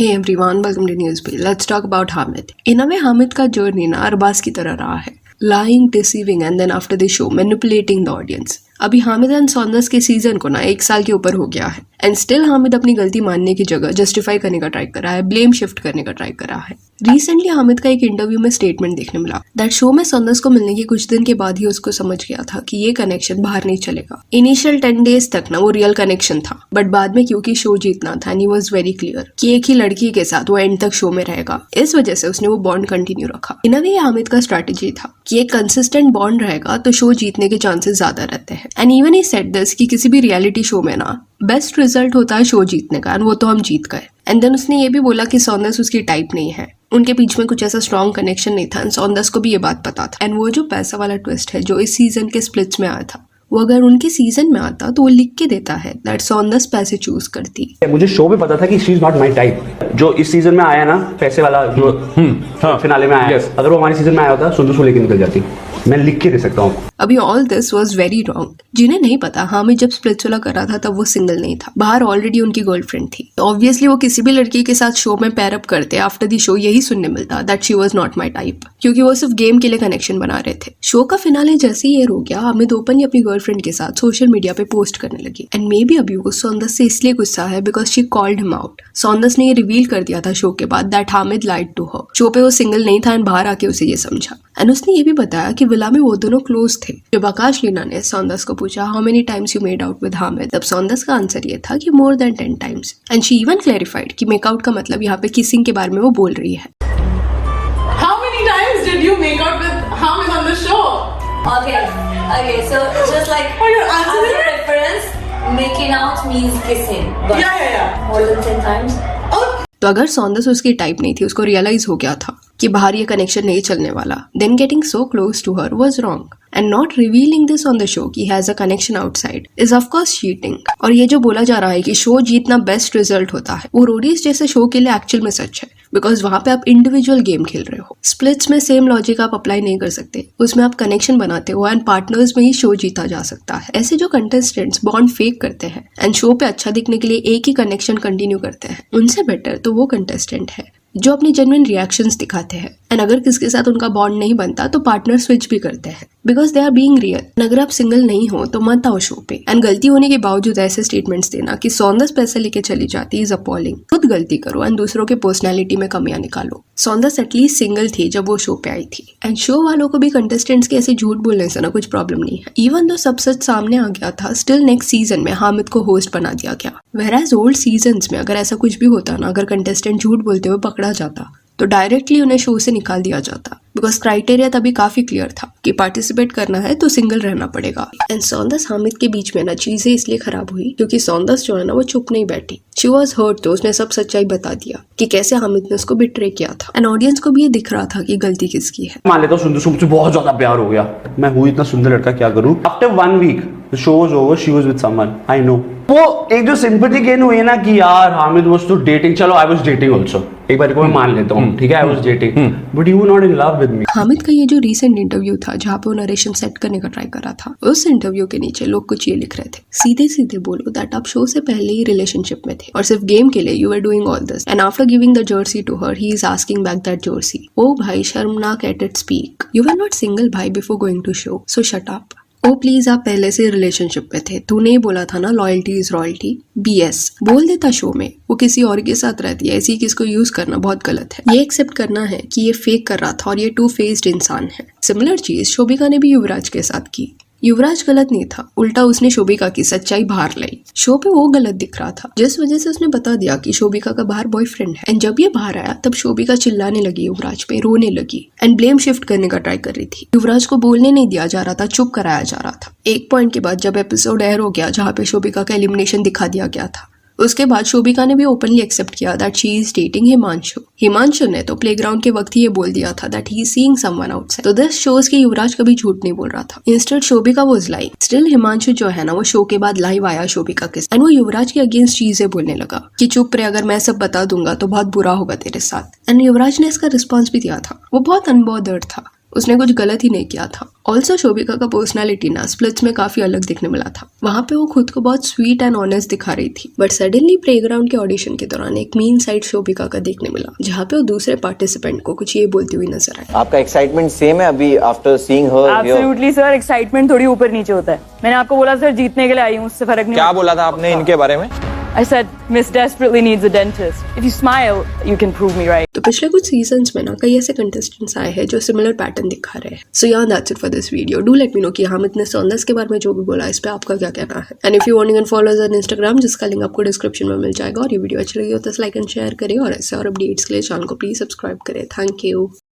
Hey everyone, welcome to Newsbeat. Let's talk about Hamid. In a way, Hamid का journey ना अरबाज की तरह रहा है. Lying, deceiving and then after the show, manipulating the audience. अभी Hamid and सौंदस के season को ना 1 साल के ऊपर हो गया है एंड स्टिल हामिद अपनी गलती मानने की जगह जस्टिफाई करने का ट्राई कर रहा है, ब्लेम शिफ्ट करने का ट्राई कर रहा है. रिसेंटली हामिद का एक इंटरव्यू में स्टेटमेंट देखने मिला दैट शो में सौंदस को मिलने के कुछ दिन के बाद ही उसको समझ गया था कि ये कनेक्शन बाहर नहीं चलेगा. इनिशियल 10 डेज तक ना वो रियल कनेक्शन था, बट बाद में क्योंकि शो जीतना था and he was very clear कि एक ही लड़की के साथ वो एंड तक शो में रहेगा, इस वजह से उसने वो बॉन्ड कंटिन्यू रखा. इन अ वे हामिद का स्ट्रेटेजी था कि एक कंसिस्टेंट बॉन्ड रहेगा तो शो जीतने के चांसेस ज्यादा रहते हैं. And even he said this कि किसी भी रियलिटी शो में ना बेस्ट रिजल्ट होता है शो जीतने का, एंड वो तो हम जीत गए. एंड देन उसने ये भी बोला कि सौंदस उसकी टाइप नहीं है, उनके बीच में कुछ ऐसा स्ट्रॉन्ग कनेक्शन नहीं था एंड सौंदस को भी ये बात पता था. एंड वो जो पैसा वाला ट्विस्ट है जो इस सीजन के स्प्लिट्स में आया था, वो अगर उनके सीजन में आता तो वो लिख के देता है दैट सौंदस पैसे चूज करती. मुझे शो में पता था कि she is not my type. जो इस सीजन में आया ना पैसे वाला जो फिनाले में आया, अगर वो हमारे सीजन में आया होता सुंदर को लेके निकल जाती. मैं लिख के दे सकता हूँ. अभी all this was very wrong. जिन्हें नहीं पता, हामिद जब स्प्लिट्स वाला कर रहा था तब वो सिंगल नहीं था, बाहर ऑलरेडी उनकी गर्लफ्रेंड थी. तो ऑब्वियसली वो किसी भी लड़की के साथ शो में पैर अप करते आफ्टर द शो यही सुनने मिलता that she was not my type, क्योंकि वो सिर्फ गेम के लिए कनेक्शन बना रहे थे. शो का फिनाले जैसे ही हो गया, हामिद ओपनली अपनी गर्लफ्रेंड के साथ सोशल मीडिया पे पोस्ट करने लगी. एंड मे बी अभी वो सौंदस से इसलिए गुस्सा है because she called him out. Soundous ने ये रिवील कर दिया था शो के बाद that Hamid lied to her. Show पे वो सिंगल नहीं था एंड बाहर आके उसे ये समझा. एंड उसने ये भी बताया कि विला में वो दोनों क्लोज थे. जब आकाश लीना ने सौंदस को पूछा how many times you made out with Hamid, तब सौंदस का आंसर ये था कि more than 10 times. And she even clarified कि मेकआउट का मतलब यहाँ पे किसिंग के बारे में वो बोल रही है. How many times did you make out with Hamid on the show? Okay, so it's just like Oh, you're answering as a it? reference, making out means kissing. But Yeah. more than 10 times. Oh, तो अगर सौंदस उसकी type नहीं थी, उसको realise हो गया था कि बाहर ये कनेक्शन नहीं चलने वाला, then getting so close to her was wrong. And not revealing this on the show कि has a connection outside is of course cheating. और ये जो बोला जा रहा है कि शो जीतना बेस्ट रिजल्ट होता है, वो रोडीज जैसे शो के लिए एक्चुअल में सच है, बिकॉज वहां पे आप इंडिविजुअल गेम खेल रहे हो. स्प्लिट्स में सेम लॉजिक आप अप्लाई नहीं कर सकते, उसमें आप कनेक्शन बनाते हो एंड पार्टनर्स में ही शो जीता जा सकता है. ऐसे जो कंटेस्टेंट्स बॉन्ड फेक करते हैं एंड शो पे अच्छा दिखने के लिए एक ही कनेक्शन कंटिन्यू करते हैं, उनसे बेटर तो वो कंटेस्टेंट है जो अपनी जेन्युइन रिएक्शंस दिखाते हैं. एंड अगर किसके साथ उनका बॉन्ड नहीं बनता तो पार्टनर स्विच भी करते हैं because they are being real. And अगर आप सिंगल नहीं हो तो मत आओ शो पे. एंड गलती होने के बावजूद ऐसे स्टेटमेंट्स देना कि सौंदस पैसे लेके चली जाती इज अपॉलिंग. खुद गलती करो एंड दूसरों के पर्सनैलिटी में कमियां निकालो. सौंदस एटलीस्ट सिंगल थी जब वो शो पे आई थी, एंड शो वालों को भी कंटेस्टेंट्स के ऐसे झूठ बोलने से ना कुछ प्रॉब्लम नहीं है. इवन दो सब सच सामने आ गया था, स्टिल नेक्स्ट सीजन में हामिद को होस्ट बना दिया गया. वेयरएज ओल्ड सीजन्स में अगर ऐसा कुछ भी होता ना, अगर कंटेस्टेंट झूठ बोलते हुए पकड़ा जाता तो डायरेक्टली उन्हें शो से निकाल दिया जाता, बिकॉज क्राइटेरिया तभी काफी क्लियर था कि पार्टिसिपेट करना है तो सिंगल रहना पड़ेगा. एंड सौंदस हामिद के बीच में ना चीजें इसलिए खराब हुई क्योंकि सौंदस जो है ना वो चुप नहीं बैठी. शी वॉज हर्ट, तो उसने सब सच्चाई बता दिया कि कैसे हामिद ने उसको बिट्रे किया था. एंड ऑडियंस को भी ये दिख रहा था कि गलती किसकी है. मान लेता हूँ सुंदर से मुझसे बहुत ज्यादा प्यार हो गया, मैं हूँ इतना सुंदर लड़का, क्या करूँ. After 1 week the show was over, she was with someone I know. वो एक जो सिंपैथी गेन हुई है ना कि यार हामिद was तो डेटिंग, चलो I was dating also, एक बार को मैं मान लेता हूँ, ठीक है I was dating, but you were not in love with me. Hamid का ये जो रीसेंट इंटरव्यू था जहाँ पे वो नरेशन सेट करने का ट्राई कर रहा था, उस इंटरव्यू के नीचे लोग कुछ ये लिख रहे थे, सीधे सीधे बोलो दैट आप शो से पहले ही रिलेशनशिप में थे और सिर्फ गेम के लिए you were doing all this, and after giving the jersey to her he is asking back that jersey. Oh भाई शर्मनाक at it speak, you were not single भाई before going to show, so shut up. Oh please, आप पहले से relationship में थे, तूने ही बोला था ना लॉयल्टी इज रॉयल्टी. BS बोल देता शो में, वो किसी और के साथ रहती है, ऐसी किसको यूज करना बहुत गलत है. ये एक्सेप्ट करना है कि ये फेक कर रहा था और ये 2-faced इंसान है. सिमिलर चीज शोभिका ने भी युवराज के साथ की. युवराज गलत नहीं था, उल्टा उसने शोभिका की सच्चाई बाहर लाई. शो पे वो गलत दिख रहा था जिस वजह से उसने बता दिया कि शोभिका का बाहर बॉयफ्रेंड है. एंड जब ये बाहर आया तब शोभिका चिल्लाने लगी युवराज पे, रोने लगी एंड ब्लेम शिफ्ट करने का ट्राई कर रही थी. युवराज को बोलने नहीं दिया जा रहा था, चुप कराया जा रहा था. एक पॉइंट के बाद जब एपिसोड एयर हो गया जहाँ पे शोभिका का एलिमिनेशन दिखा दिया गया था, उसके बाद शोभिका ने भी ओपनली एक्सेप्ट किया that she is dating Himanshu. Himanshu ने तो प्लेग्राउंड के वक्त ही ये बोल दिया था that he is seeing someone outside. तो दिस शोज कि युवराज कभी झूठ नहीं बोल रहा था, instead Shobhika was lying. Still Himanshu जो है ना वो शो के बाद लाइव आया शोभिका के साथ एंड वो युवराज के अगेंस्ट चीजें बोलने लगा कि चुप रहे, अगर मैं सब बता दूंगा तो बहुत बुरा होगा तेरे साथ. एंड युवराज ने इसका रिस्पॉन्स भी दिया था, वो बहुत अनबॉदर्ड था. उसने कुछ गलत ही नहीं किया था। ऑल्सो शोभिका का पर्सनालिटी ना स्प्लिट्स में काफी अलग दिखने मिला था। वहाँ पे वो खुद को बहुत स्वीट एंड ऑनेस्ट दिखा रही थी, बट सडनली प्लेग्राउंड के ऑडिशन के दौरान एक मीन साइड शोभिका का देखने मिला, जहाँ पे वो दूसरे पार्टिसिपेंट को कुछ ये बोलती हुई नजर आई। आपका एक्साइटमेंट सेम है अभी आफ्टर सीइंग हर? एब्सोल्युटली सर, एक्साइटमेंट थोड़ी ऊपर नीचे होता है। मैंने आपको बोला सर जीतने के लिए आई हूँ, उससे फर्क नहीं। क्या बोला था आपने इनके बारे में? I said Miss desperately needs a dentist. If you smile, you can prove me right. तो पिछले कुछ सीजन्स में ना कई ऐसे कंटेस्टेंट्स आए हैं जो सिमिलर पैटर्न दिखा रहे हैं। सो यार that's it for this video. Do let me know कि हामिद ने सौंदस के बारे में जो भी बोला इस पे आपका क्या कहना है। And if you want to follow us on Instagram, जिसका लिंक आपको डिस्क्रिप्शन में मिल जाएगा। और ये वीडियो अच्छी लगी हो तो लाइक एंड शेयर करें, और ऐसे और अपडेट्स के लिए चैनल को प्लीज सब्सक्राइब करें। Thank you.